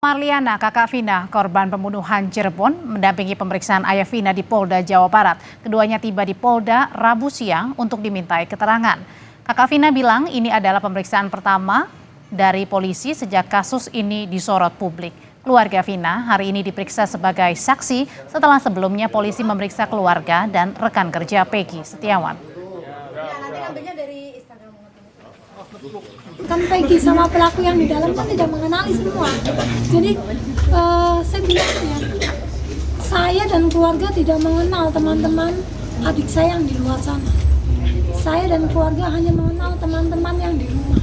Marliana, kakak Vina, korban pembunuhan Cirebon, mendampingi pemeriksaan ayah Vina di Polda Jawa Barat. Keduanya tiba di Polda Rabu siang untuk dimintai keterangan. Kakak Vina bilang ini adalah pemeriksaan pertama dari polisi sejak kasus ini disorot publik. Keluarga Vina hari ini diperiksa sebagai saksi setelah sebelumnya polisi memeriksa keluarga dan rekan kerja Peggy Setiawan. Kan Peggy sama pelaku yang di dalam kan tidak mengenali semua. Jadi saya bilang ya, saya dan keluarga tidak mengenal teman-teman adik saya yang di luar sana. Saya dan keluarga hanya mengenal teman-teman yang di rumah.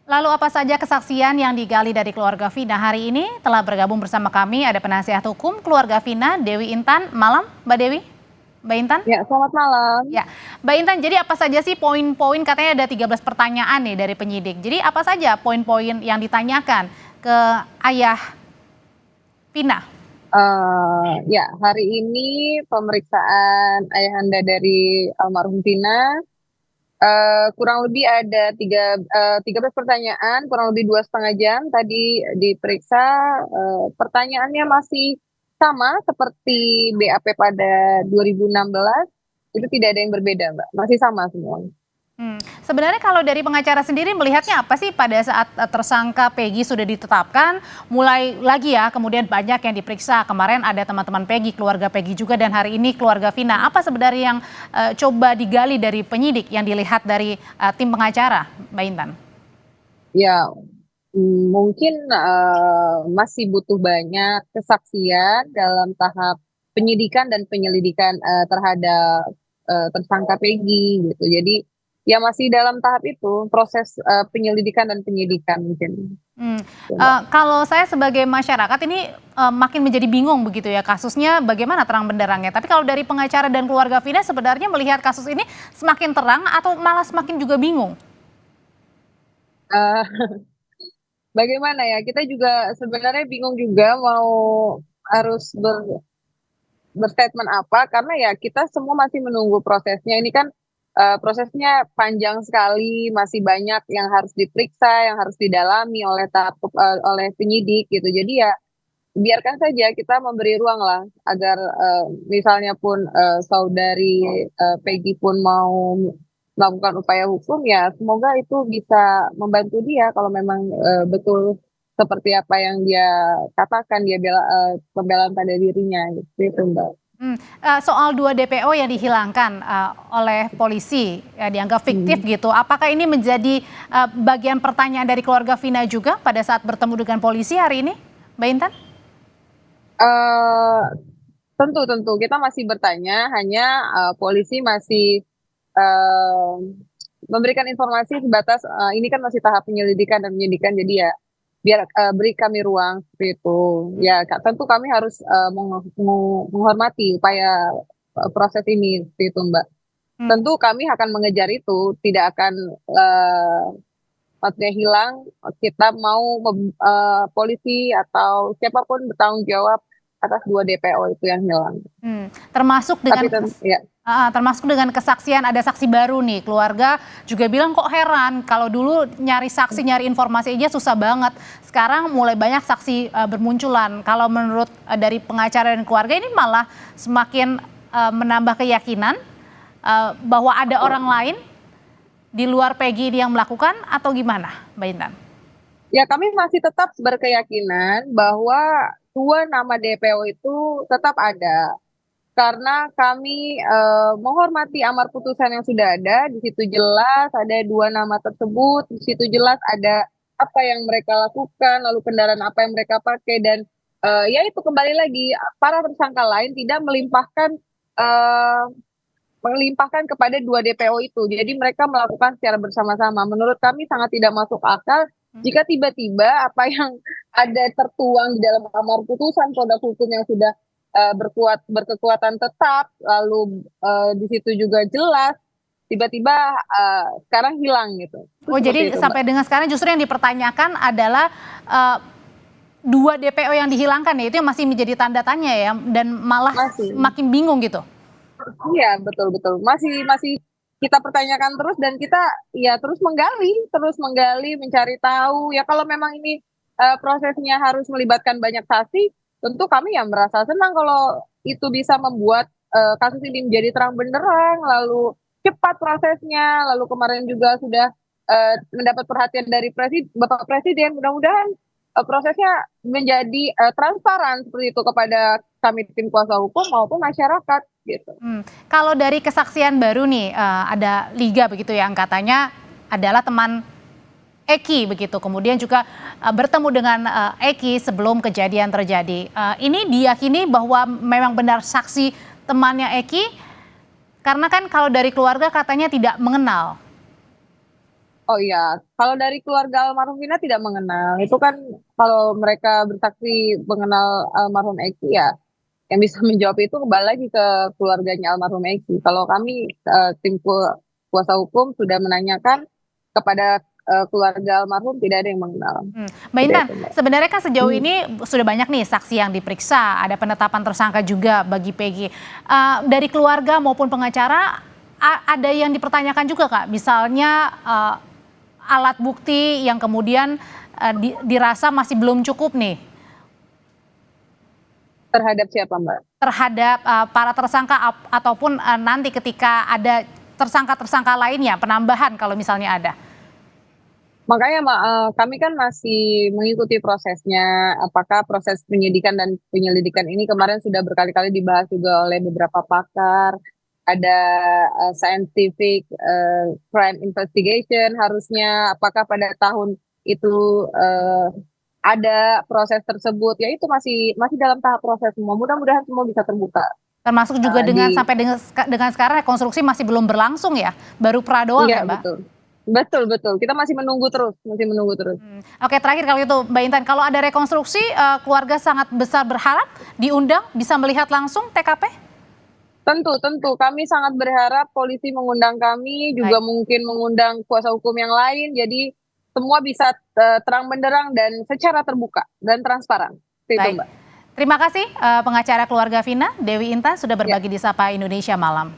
Lalu apa saja kesaksian yang digali dari keluarga Vina hari ini? Telah bergabung bersama kami ada penasihat hukum keluarga Vina, Dewi Intan. Malam, Mbak Dewi. Mbak Intan? Ya, selamat malam. Ya, Mbak Intan, jadi apa saja sih poin-poin, katanya ada 13 pertanyaan nih dari penyidik. Jadi apa saja poin-poin yang ditanyakan ke ayah Vina? Ya, hari ini pemeriksaan ayahanda dari almarhum Vina kurang lebih ada 13 pertanyaan, kurang lebih 2,5 jam tadi diperiksa. Pertanyaannya masih sama seperti BAP pada 2016, itu tidak ada yang berbeda, Mbak. Masih sama semua. Sebenarnya kalau dari pengacara sendiri melihatnya apa sih pada saat tersangka Peggy sudah ditetapkan, mulai lagi ya kemudian banyak yang diperiksa. Kemarin ada teman-teman Peggy, keluarga Peggy juga, dan hari ini keluarga Vina. Apa sebenarnya yang coba digali dari penyidik yang dilihat dari tim pengacara, Mbak Intan? Ya, mungkin masih butuh banyak kesaksian dalam tahap penyidikan dan penyelidikan terhadap tersangka Peggy gitu. Jadi ya masih dalam tahap itu proses penyelidikan dan penyidikan mungkin. Kalau saya sebagai masyarakat ini makin menjadi bingung begitu ya kasusnya bagaimana terang benderangnya. Tapi kalau dari pengacara dan keluarga Vina sebenarnya melihat kasus ini semakin terang atau malah semakin juga bingung? Bagaimana ya, kita juga sebenarnya bingung juga mau harus berstatement apa, karena ya kita semua masih menunggu prosesnya. Ini kan prosesnya panjang sekali, masih banyak yang harus diperiksa, yang harus didalami oleh penyidik gitu. Jadi ya biarkan saja, kita memberi ruang lah agar misalnya pun saudari Peggy pun mau melakukan upaya hukum, ya semoga itu bisa membantu dia kalau memang betul seperti apa yang dia katakan, dia pembelaan pada dirinya gitu Mbak. Soal 2 DPO yang dihilangkan oleh polisi dianggap fiktif gitu, apakah ini menjadi bagian pertanyaan dari keluarga Vina juga pada saat bertemu dengan polisi hari ini, Mbak Intan? Tentu kita masih bertanya, hanya polisi masih memberikan informasi sebatas ini kan masih tahap penyelidikan dan penyidikan, jadi ya biar beri kami ruang seperti itu. Ya tentu kami harus menghormati upaya proses ini seperti itu Mbak. Tentu kami akan mengejar itu, tidak akan maksudnya hilang, kita mau polisi atau siapapun bertanggung jawab atas 2 DPO itu yang hilang. Termasuk dengan kesaksian ada saksi baru nih, keluarga juga bilang kok heran kalau dulu nyari saksi, nyari informasi aja susah banget, sekarang mulai banyak saksi bermunculan. Kalau menurut dari pengacara dan keluarga ini malah semakin menambah keyakinan bahwa ada orang lain di luar Peggy yang melakukan, atau gimana, Mbak Intan? Ya, kami masih tetap berkeyakinan bahwa 2 nama DPO itu tetap ada. Karena kami menghormati amar putusan yang sudah ada, di situ jelas ada 2 nama tersebut, di situ jelas ada apa yang mereka lakukan, lalu kendaraan apa yang mereka pakai, dan ya itu kembali lagi para tersangka lain tidak melimpahkan kepada 2 DPO itu. Jadi mereka melakukan secara bersama-sama. Menurut kami sangat tidak masuk akal jika tiba-tiba apa yang ada tertuang di dalam amar putusan produk hukum yang sudah berkekuatan tetap, lalu di situ juga jelas, tiba-tiba sekarang hilang gitu. Jadi itu, sampai dengan sekarang justru yang dipertanyakan adalah 2 DPO yang dihilangkan ya, itu yang masih menjadi tanda tanya ya, dan malah makin bingung gitu. Iya, betul. Masih kita pertanyakan terus dan kita ya terus menggali, mencari tahu. Ya kalau memang ini prosesnya harus melibatkan banyak saksi, tentu kami ya merasa senang kalau itu bisa membuat kasus ini menjadi terang benderang, lalu cepat prosesnya, lalu kemarin juga sudah mendapat perhatian dari Bapak Presiden. Mudah-mudahan prosesnya menjadi transparan seperti itu kepada kami tim kuasa hukum maupun masyarakat gitu. Kalau dari kesaksian baru nih ada Liga begitu yang katanya adalah teman Eki begitu, kemudian juga bertemu dengan Eki sebelum kejadian terjadi. Ini diyakini bahwa memang benar saksi temannya Eki, karena kan kalau dari keluarga katanya tidak mengenal. Oh iya, kalau dari keluarga almarhum Vina tidak mengenal. Itu kan kalau mereka bersaksi mengenal almarhum Eki ya, yang bisa menjawab itu kembali lagi ke keluarganya almarhum Eki. Kalau kami tim kuasa hukum sudah menanyakan kepada keluarga almarhum, tidak ada yang mengenal. Mbak Intan, sebenarnya kan sejauh ini sudah banyak nih saksi yang diperiksa, ada penetapan tersangka juga bagi Peggy. Dari keluarga maupun pengacara, ada yang dipertanyakan juga Kak, misalnya alat bukti yang kemudian dirasa masih belum cukup nih. Terhadap siapa Mbak? Terhadap para tersangka ataupun nanti ketika ada tersangka-tersangka lainnya, penambahan kalau misalnya ada. Makanya kami kan masih mengikuti prosesnya, apakah proses penyidikan dan penyelidikan ini kemarin sudah berkali-kali dibahas juga oleh beberapa pakar. Ada scientific crime investigation harusnya, apakah pada tahun itu ada proses tersebut, ya itu masih dalam tahap proses semua. Mudah-mudahan semua bisa terbuka. Termasuk juga sampai dengan sekarang rekonstruksi masih belum berlangsung ya, baru pra doang ya Mbak? Betul. Kita masih menunggu terus. Oke, terakhir kalau itu Mbak Intan, kalau ada rekonstruksi, keluarga sangat besar berharap diundang bisa melihat langsung TKP? Tentu. Kami sangat berharap polisi mengundang kami, juga mungkin mengundang kuasa hukum yang lain. Jadi semua bisa terang benderang dan secara terbuka dan transparan. Itu Mbak. Terima kasih pengacara keluarga Vina, Dewi Intan sudah berbagi di Sapa Indonesia Malam.